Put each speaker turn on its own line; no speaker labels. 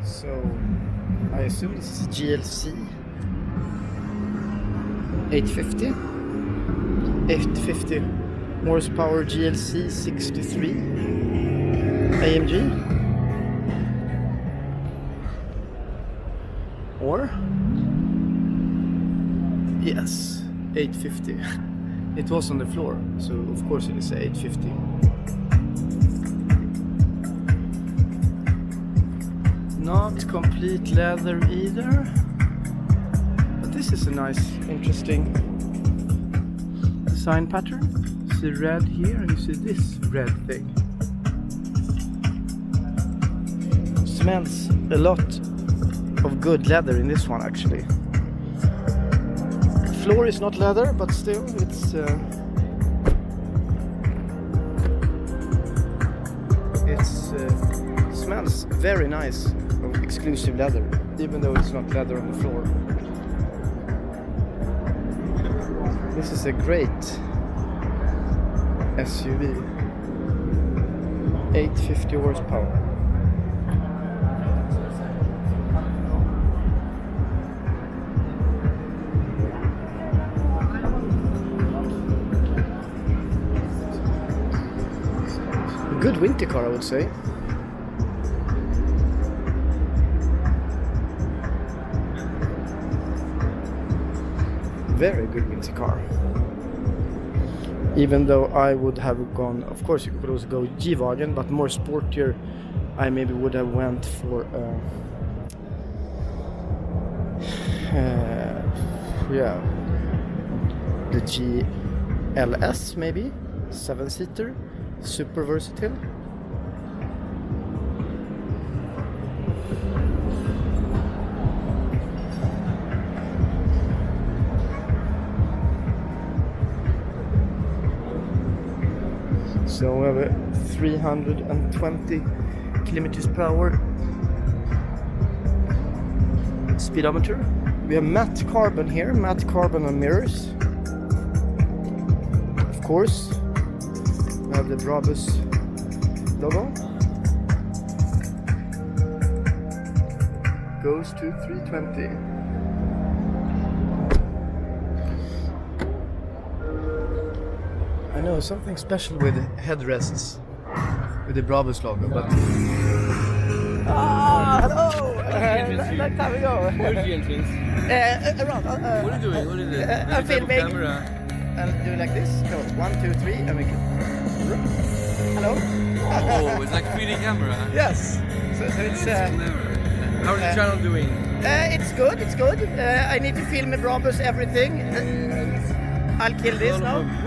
So I assume this is GLC 850 horsepower GLC63 AMG, or yes, 850. It was on the floor, so of course it is 850. Not complete leather either, but this is a nice, interesting design pattern. You see red here, and you see this red thing. Smells a lot of good leather in this one, actually. Floor is not leather, but still it's smells very nice of exclusive leather, even though it's not leather on the floor. This is a great SUV, 850 horsepower. Good winter car, I would say. Very good winter car. Even though I would have gone, of course you could also go G-Wagon, but more sportier, I maybe would have went for yeah, the GLS maybe, 7-seater. Super versatile. So we have a 320 kilometers per hour speedometer. We have matte carbon here, matte carbon on mirrors. Of course. We have the Brabus logo. Goes to 320. I know something special with headrests with the Brabus logo, but hello! Like time we go.
Where's the entrance?
Around.
What are you doing? What is it?
I'm filming. And do like this. Go 1, 2, 3, and we can. Hello.
Oh, it's like 3D camera.
Yes. So it's.
How is the channel doing?
It's good. It's good. I need to film Brabus everything. I'll kill this now.